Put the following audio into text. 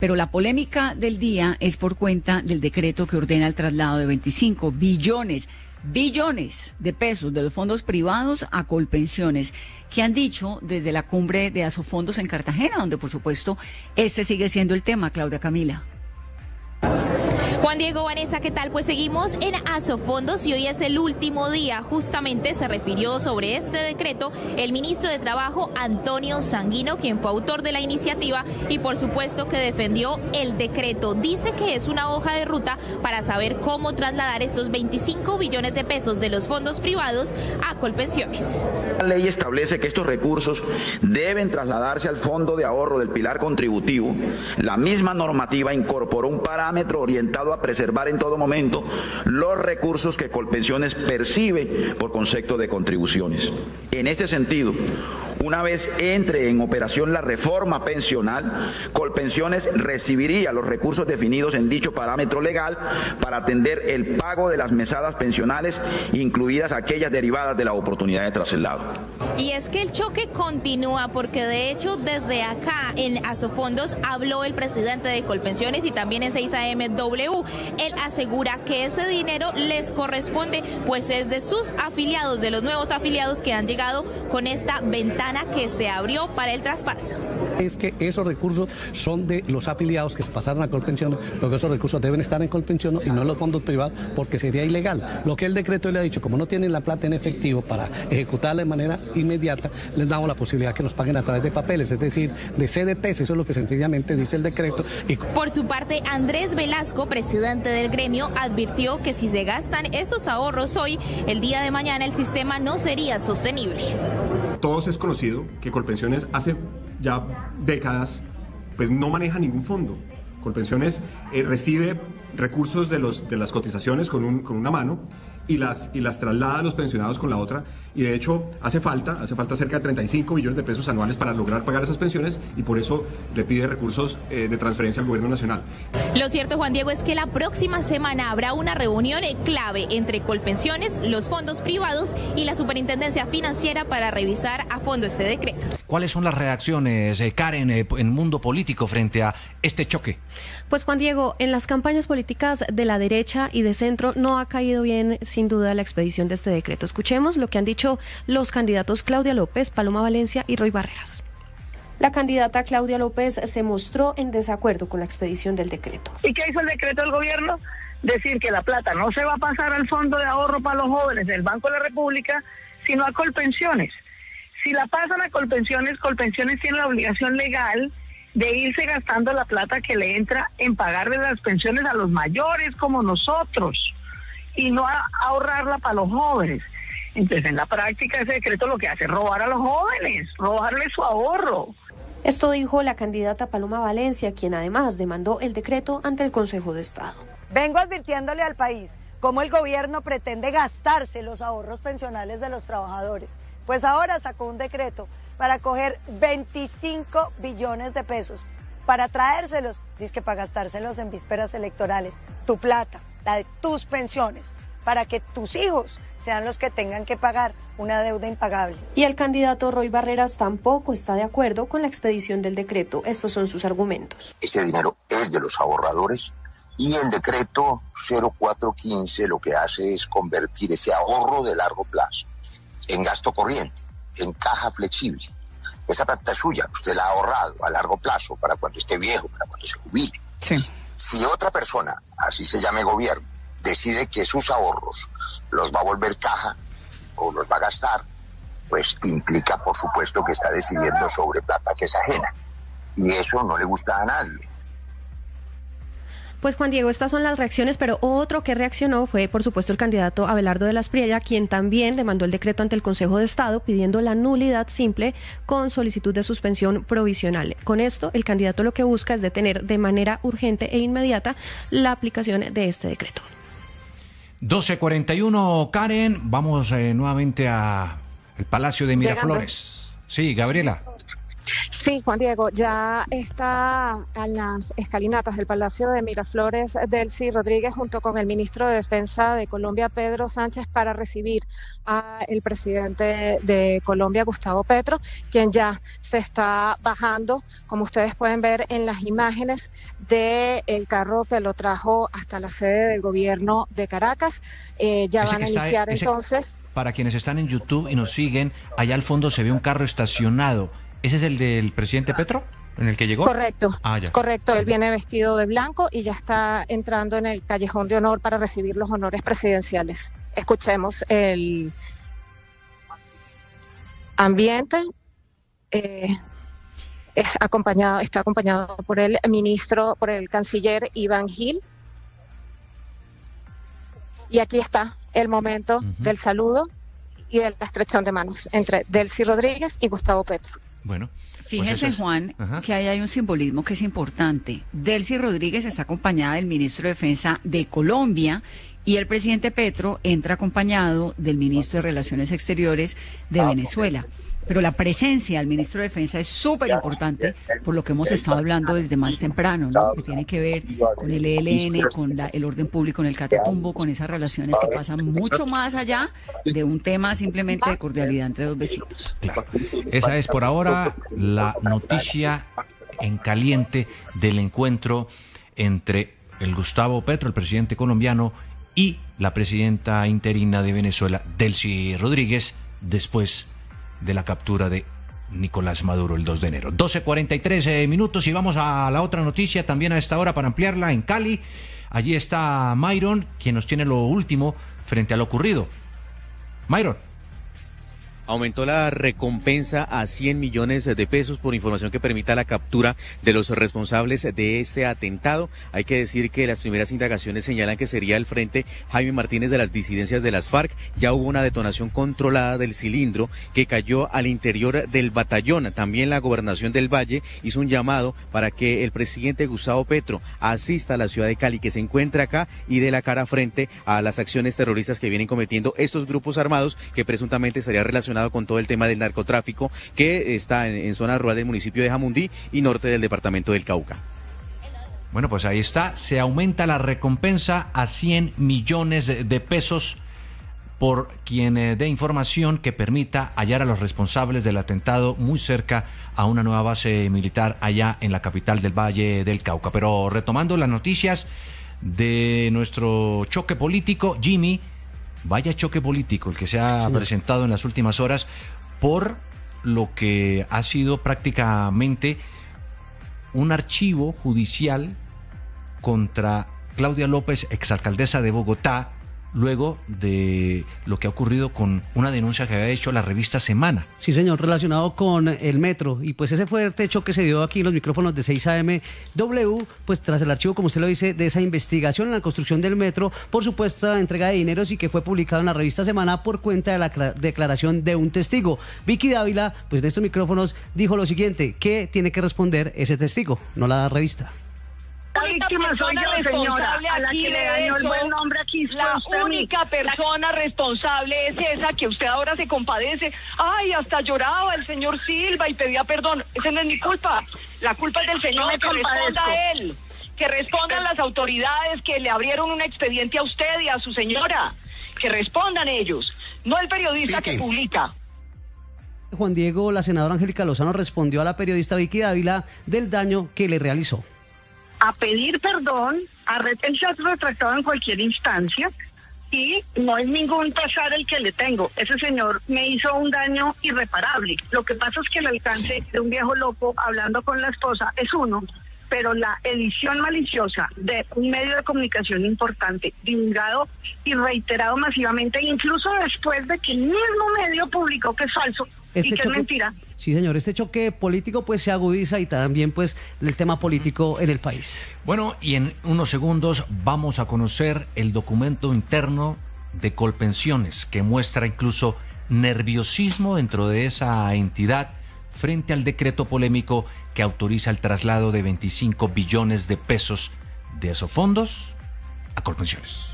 Pero la polémica del día es por cuenta del decreto que ordena el traslado de 25 billones de pesos de los fondos privados a Colpensiones, que han dicho desde la cumbre de Asofondos en Cartagena, donde por supuesto este sigue siendo el tema, Claudia Camila. Juan Diego, Vanessa, ¿qué tal? Pues seguimos en Asofondos y hoy es el último día. Justamente se refirió sobre este decreto el ministro de Trabajo, Antonio Sanguino, quien fue autor de la iniciativa y por supuesto que defendió el decreto. Dice que es una hoja de ruta para saber cómo trasladar estos 25 billones de pesos de los fondos privados a Colpensiones. La ley establece que estos recursos deben trasladarse al fondo de ahorro del pilar contributivo. La misma normativa incorporó un parámetro orientado a preservar en todo momento los recursos que Colpensiones percibe por concepto de contribuciones. En este sentido, una vez entre en operación la reforma pensional, Colpensiones recibiría los recursos definidos en dicho parámetro legal para atender el pago de las mesadas pensionales, incluidas aquellas derivadas de la oportunidad de traslado. Y es que el choque continúa porque de hecho desde acá en Asofondos habló el presidente de Colpensiones y también en 6AMW. Él asegura que ese dinero les corresponde, pues es de sus afiliados, de los nuevos afiliados que han llegado con esta ventana que se abrió para el traspaso. Es que esos recursos son de los afiliados que pasaron a Colpensiones, porque esos recursos deben estar en Colpensiones y no en los fondos privados, porque sería ilegal. Lo que el decreto le ha dicho, como no tienen la plata en efectivo para ejecutarla de manera inmediata, les damos la posibilidad que nos paguen a través de papeles, es decir, de CDTs, eso es lo que sencillamente dice el decreto. Por su parte, Andrés Velasco, presidente del gremio, advirtió que si se gastan esos ahorros hoy, el día de mañana el sistema no sería sostenible. Todos es conocido que Colpensiones hace ya décadas pues no maneja ningún fondo. Colpensiones recibe recursos de las cotizaciones con una mano y las traslada a los pensionados con la otra, y de hecho hace falta cerca de 35 billones de pesos anuales para lograr pagar esas pensiones, y por eso le pide recursos de transferencia al gobierno nacional. Lo cierto, Juan Diego, es que la próxima semana habrá una reunión clave entre Colpensiones, los fondos privados y la Superintendencia Financiera para revisar a fondo este decreto. ¿Cuáles son las reacciones, Karen, en mundo político frente a este choque? Pues Juan Diego, en las campañas políticas de la derecha y de centro no ha caído bien, sin duda, la expedición de este decreto. Escuchemos lo que han dicho los candidatos Claudia López, Paloma Valencia y Roy Barreras. La candidata Claudia López se mostró en desacuerdo con la expedición del decreto. ¿Y qué hizo el decreto del gobierno? Decir que la plata no se va a pasar al fondo de ahorro para los jóvenes del Banco de la República, sino a Colpensiones. Si la pasan a Colpensiones, Colpensiones tiene la obligación legal de irse gastando la plata que le entra en pagarle las pensiones a los mayores como nosotros y no a ahorrarla para los jóvenes. Entonces, en la práctica, ese decreto lo que hace es robar a los jóvenes, robarle su ahorro. Esto dijo la candidata Paloma Valencia, quien además demandó el decreto ante el Consejo de Estado. Vengo advirtiéndole al país cómo el gobierno pretende gastarse los ahorros pensionales de los trabajadores. Pues ahora sacó un decreto para coger 25 billones de pesos, para traérselos, dizque para gastárselos en vísperas electorales, tu plata, la de tus pensiones, para que tus hijos sean los que tengan que pagar una deuda impagable. Y el candidato Roy Barreras tampoco está de acuerdo con la expedición del decreto. Estos son sus argumentos. Ese dinero es de los ahorradores y el decreto 0415 lo que hace es convertir ese ahorro de largo plazo en gasto corriente, en caja flexible. Esa plata es suya, usted la ha ahorrado a largo plazo para cuando esté viejo, para cuando se jubile. Sí. Si otra persona, así se llame gobierno, decide que sus ahorros los va a volver caja o los va a gastar, pues implica, por supuesto, que está decidiendo sobre plata que es ajena. Y eso no le gusta a nadie. Pues Juan Diego, estas son las reacciones, pero otro que reaccionó fue, por supuesto, el candidato Abelardo de la Espriella, quien también demandó el decreto ante el Consejo de Estado pidiendo la nulidad simple con solicitud de suspensión provisional. Con esto, el candidato lo que busca es detener de manera urgente e inmediata la aplicación de este decreto. 12:41, Karen, vamos nuevamente al Palacio de Miraflores. Sí, Gabriela. Sí. Sí, Juan Diego, ya está a las escalinatas del Palacio de Miraflores Delcy Rodríguez junto con el ministro de Defensa de Colombia, Pedro Sánchez, para recibir al presidente de Colombia, Gustavo Petro, quien ya se está bajando, como ustedes pueden ver en las imágenes, del carro que lo trajo hasta la sede del gobierno de Caracas. Ya van a iniciar entonces. Para quienes están en YouTube y nos siguen, allá al fondo se ve un carro estacionado. ¿Ese es el del presidente Petro, en el que llegó? Correcto, Ya. Correcto. Él viene vestido de blanco y ya está entrando en el callejón de honor para recibir los honores presidenciales. Escuchemos el ambiente. Está acompañado por el ministro, por el canciller Iván Gil. Y aquí está el momento del saludo y de la estrechón de manos entre Delcy Rodríguez y Gustavo Petro. Bueno, fíjese, pues Juan, que ahí hay un simbolismo que es importante. Delcy Rodríguez está acompañada del ministro de Defensa de Colombia y el presidente Petro entra acompañado del ministro de Relaciones Exteriores de Venezuela. Pero la presencia del ministro de Defensa es súper importante por lo que hemos estado hablando desde más temprano, ¿no? Que tiene que ver con el ELN, con el orden público en el Catatumbo, con esas relaciones que pasan mucho más allá de un tema simplemente de cordialidad entre dos vecinos. Claro. Esa es por ahora la noticia en caliente del encuentro entre el Gustavo Petro, el presidente colombiano, y la presidenta interina de Venezuela, Delcy Rodríguez, después de la captura de Nicolás Maduro el 2 de enero. 12:43 minutos y vamos a la otra noticia también a esta hora para ampliarla en Cali. Allí está Myron, quien nos tiene lo último frente a lo ocurrido. Myron. Aumentó la recompensa a 100 millones de pesos por información que permita la captura de los responsables de este atentado. Hay que decir que las primeras indagaciones señalan que sería el Frente Jaime Martínez de las disidencias de las FARC. Ya hubo una detonación controlada del cilindro que cayó al interior del batallón. También la Gobernación del Valle hizo un llamado para que el presidente Gustavo Petro asista a la ciudad de Cali, que se encuentra acá, y dé la cara frente a las acciones terroristas que vienen cometiendo estos grupos armados, que presuntamente estaría relacionado con todo el tema del narcotráfico que está en zona rural del municipio de Jamundí y norte del departamento del Cauca. Bueno, pues ahí está, se aumenta la recompensa a 100 millones de pesos por quien dé información que permita hallar a los responsables del atentado muy cerca a una nueva base militar allá en la capital del Valle del Cauca. Pero retomando las noticias de nuestro choque político, Jimmy, vaya choque político el que se ha presentado en las últimas horas por lo que ha sido prácticamente un archivo judicial contra Claudia López, exalcaldesa de Bogotá, luego de lo que ha ocurrido con una denuncia que había hecho la revista Semana. Sí, señor, relacionado con el metro. Y pues ese fuerte hecho que se dio aquí en los micrófonos de 6am W, pues tras el archivo, como usted lo dice, de esa investigación en la construcción del metro por supuesta entrega de dineros y que fue publicado en la revista Semana por cuenta de la declaración de un testigo. Vicky Dávila, pues en estos micrófonos dijo lo siguiente, que tiene que responder ese testigo, no la revista. La víctima soy yo, señora, a la que le dañó el buen nombre aquí. La única persona responsable es esa, que usted ahora se compadece. Ay, hasta lloraba el señor Silva y pedía perdón. Esa no es mi culpa. La culpa es del señor, que responda a él. Que respondan las autoridades que le abrieron un expediente a usted y a su señora. Que respondan ellos, no el periodista que publica. Juan Diego, la senadora Angélica Lozano respondió a la periodista Vicky Dávila del daño que le realizó. A pedir perdón, él se ha retractado en cualquier instancia y no es ningún pesar el que le tengo. Ese señor me hizo un daño irreparable. Lo que pasa es que el alcance de un viejo loco hablando con la esposa es uno, pero la edición maliciosa de un medio de comunicación importante, divulgado y reiterado masivamente, incluso después de que el mismo medio publicó que es falso y que es mentira. Sí, señor, este choque político pues se agudiza y también pues el tema político en el país. Bueno, y en unos segundos vamos a conocer el documento interno de Colpensiones que muestra incluso nerviosismo dentro de esa entidad frente al decreto polémico que autoriza el traslado de 25 billones de pesos de esos fondos a Colpensiones.